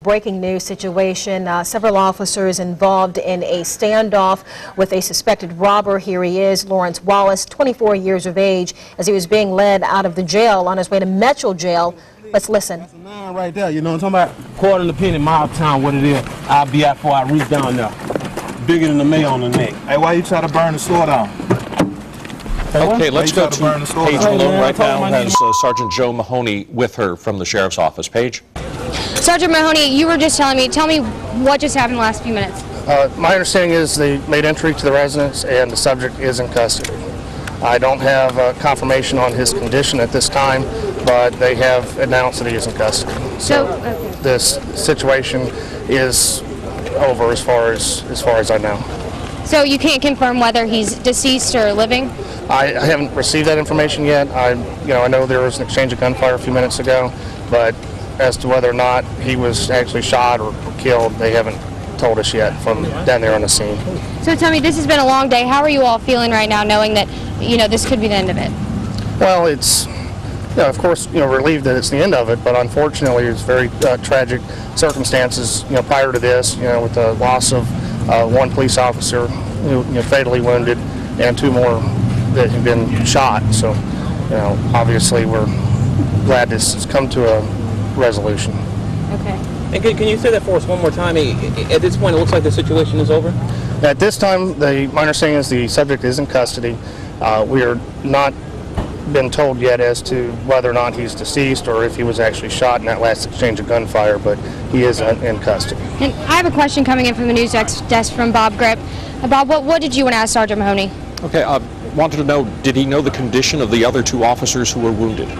Breaking news situation. Several officers involved in a standoff with a suspected robber. Here he is, Lawrence Wallace, 24 years of age, as he was being led out of the jail on his way to Metro Jail. Let's listen. That's a line right there, you know what I'm talking about? Quarter of the penny mile town, what it is. I'll be out before I reach down there. Bigger than the mail on the neck. Hey, why you try to burn the store down? Okay, let's go to Paige Malone right now, has Sergeant Joe Mahoney with her from the Sheriff's Office. Paige? Sergeant Mahoney, you were just tell me what just happened in the last few minutes. My understanding is they made entry to the residence and the subject is in custody. I don't have confirmation on his condition at this time, but they have announced that he is in custody. So this situation is over as far as I know. So you can't confirm whether he's deceased or living? I haven't received that information yet. I know there was an exchange of gunfire a few minutes ago, but as to whether or not he was actually shot or killed, they haven't told us yet from down there on the scene. So tell me, this has been a long day. How are you all feeling right now, knowing that this could be the end of it? Well, it's of course relieved that it's the end of it, but unfortunately it's very tragic circumstances prior to this, with the loss of one police officer who fatally wounded and two more that have been shot. So obviously we're glad this has come to a resolution. Okay. And can you say that for us one more time? At this point, it looks like the situation is over? At this time, my understanding is the subject is in custody. We are not been told yet as to whether or not he's deceased or if he was actually shot in that last exchange of gunfire, but he is in custody. And I have a question coming in from the news desk from Bob Grip. Bob, what did you want to ask Sergeant Mahoney? Okay, I wanted to know, did he know the condition of the other two officers who were wounded?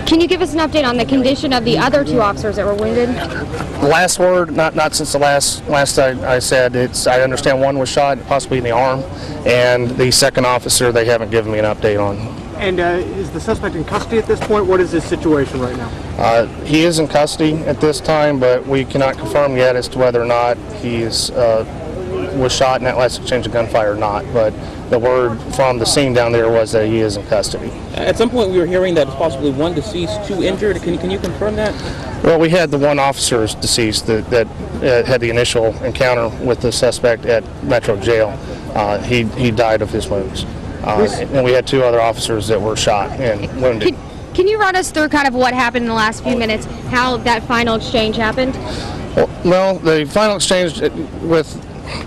Can you give us an update on the condition of the other two officers that were wounded? Last word, not since the last I said, I understand one was shot, possibly in the arm, and the second officer they haven't given me an update on. And is the suspect in custody at this point? What is his situation right now? He is in custody at this time, but we cannot confirm yet as to whether or not he was shot in that last exchange of gunfire or not. But the word from the scene down there was that he is in custody. At some point we were hearing that it's possibly one deceased, two injured. Can you confirm that? Well, we had the one officer is deceased that had the initial encounter with the suspect at Metro Jail. He died of his wounds. And we had two other officers that were shot and wounded. Can you run us through kind of what happened in the last few minutes, how that final exchange happened? Well, the final exchange with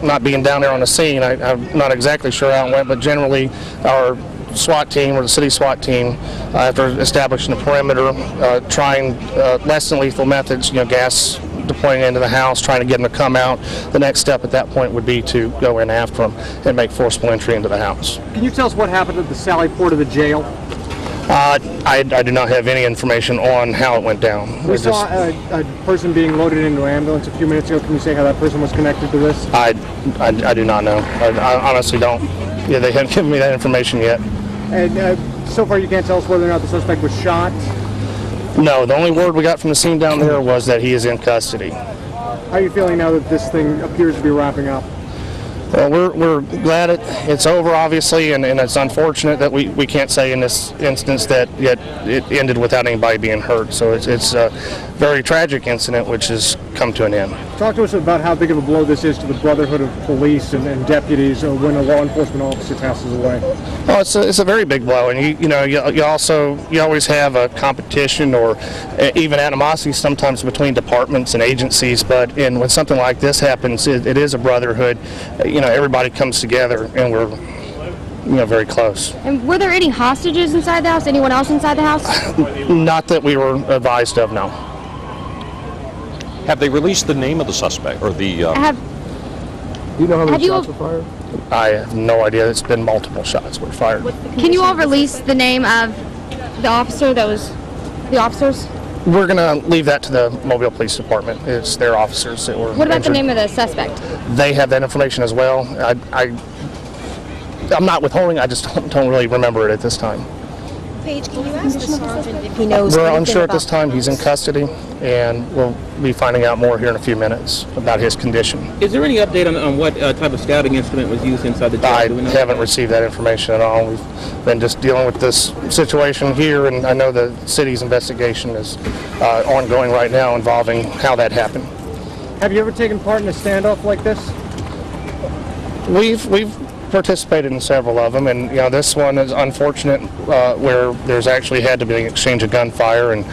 not being down there on the scene, I'm not exactly sure how it went, but generally our SWAT team, or the city SWAT team, after establishing a perimeter, trying less than lethal methods, gas deploying into the house, trying to get them to come out. The next step at that point would be to go in after them and make forcible entry into the house. Can you tell us what happened at the Sally Port of the jail? I do not have any information on how it went down. We saw a person being loaded into an ambulance a few minutes ago. Can you say how that person was connected to this? I do not know. I honestly don't. Yeah, they haven't given me that information yet. And so far you can't tell us whether or not the suspect was shot? No, the only word we got from the scene down there was that he is in custody. How are you feeling now that this thing appears to be wrapping up? Well, we're glad it's over, obviously, and it's unfortunate that we can't say in this instance that it ended without anybody being hurt. So it's a very tragic incident which has come to an end. Talk to us about how big of a blow this is to the brotherhood of police and deputies when a law enforcement officer passes away. Oh, it's a very big blow, and you always have a competition or even animosity sometimes between departments and agencies. But when something like this happens, it is a brotherhood. Everybody comes together, and we're very close. And were there any hostages inside the house? Anyone else inside the house? Not that we were advised of, no. Have they released the name of the suspect or the? Do you know how many shots were fired? I have no idea. It's been multiple shots were fired. Can you all release the name of the officer the officers? We're going to leave that to the Mobile Police Department. It's their officers that were What about injured. the name of the suspect? They have that information as well. I'm not withholding. I just don't really remember it at this time. Paige, can you ask the sergeant if he knows We're anything unsure at about this time. He's in custody, and we'll be finding out more here in a few minutes about his condition. Is there any update on what type of stabbing instrument was used inside the jail? I Do we know? haven't received that information at all. We've been just dealing with this situation here, and I know the city's investigation is ongoing right now involving how that happened. Have you ever taken part in a standoff like this? We've participated in several of them, and this one is unfortunate, where there's actually had to be an exchange of gunfire, and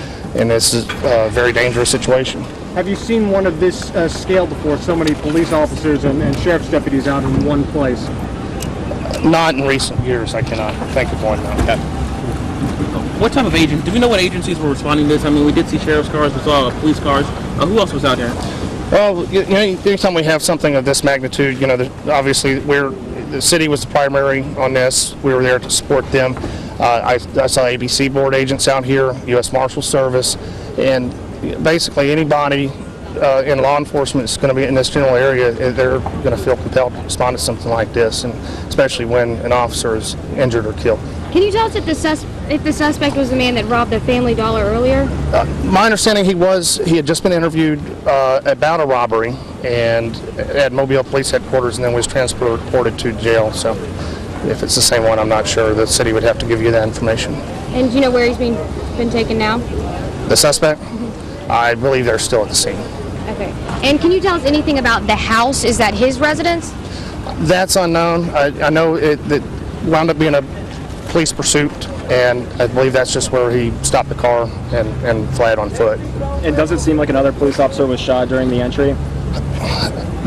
this is a very dangerous situation. Have you seen one of this scale before? So many police officers and sheriff's deputies out in one place? Not in recent years. I cannot think of one. No. What type of agent? Do we know what agencies were responding to this? I mean, we did see sheriff's cars, we saw police cars. Who else was out there? Well, anytime we have something of this magnitude, obviously the city was the primary on this. We were there to support them. I saw ABC board agents out here, U.S. Marshal Service, and basically anybody in law enforcement is going to be in this general area, they're going to feel compelled to respond to something like this, and especially when an officer is injured or killed. Can you tell us if the suspect was the man that robbed the Family Dollar earlier? My understanding, he had just been interviewed about a robbery and at Mobile Police Headquarters, and then was transported to jail. So if it's the same one, I'm not sure. The city would have to give you that information. And do you know where he's been taken now? The suspect? I believe they're still at the scene. Okay. And can you tell us anything about the house? Is that his residence? That's unknown. I know it wound up being a police pursuit, and I believe that's just where he stopped the car and fled on foot. And does it seem like another police officer was shot during the entry?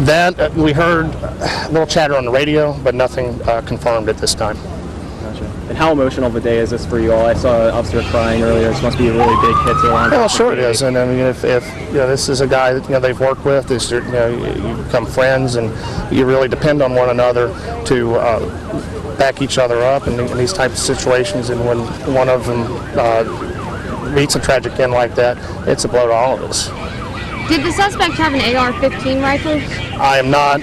That we heard a little chatter on the radio, but nothing confirmed at this time. Gotcha. And how emotional of a day is this for you all? I saw an officer crying earlier. This must be a really big hit to the law enforcement. Well, sure it is. And I mean, if this is a guy that they've worked with, you become friends, and you really depend on one another to back each other up in these types of situations. And when one of them meets a tragic end like that, it's a blow to all of us. Did the suspect have an AR-15 rifle? I am not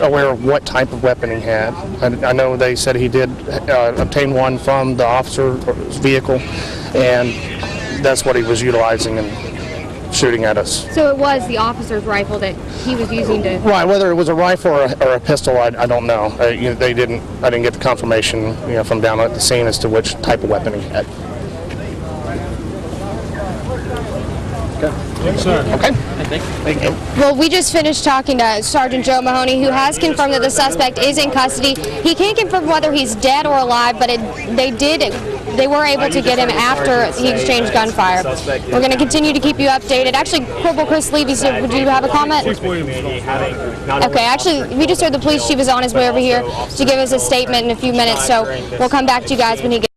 aware of what type of weapon he had. I know they said he did obtain one from the officer's vehicle, and that's what he was utilizing and shooting at us. So it was the officer's rifle that he was using to... Right, whether it was a rifle or a pistol, I don't know. I didn't get the confirmation from down at the scene as to which type of weapon he had. Yes, sir. Okay. Thank you. Well, we just finished talking to Sergeant Joe Mahoney, who has confirmed that the suspect is in custody. He can't confirm whether he's dead or alive, but they were able to get him after he exchanged gunfire. We're going to continue to keep you updated. Actually, Corporal Chris Levy, would you have a comment? Okay, actually, we just heard the police chief is on his way over here to give us a statement in a few minutes, so we'll come back to you guys when he gets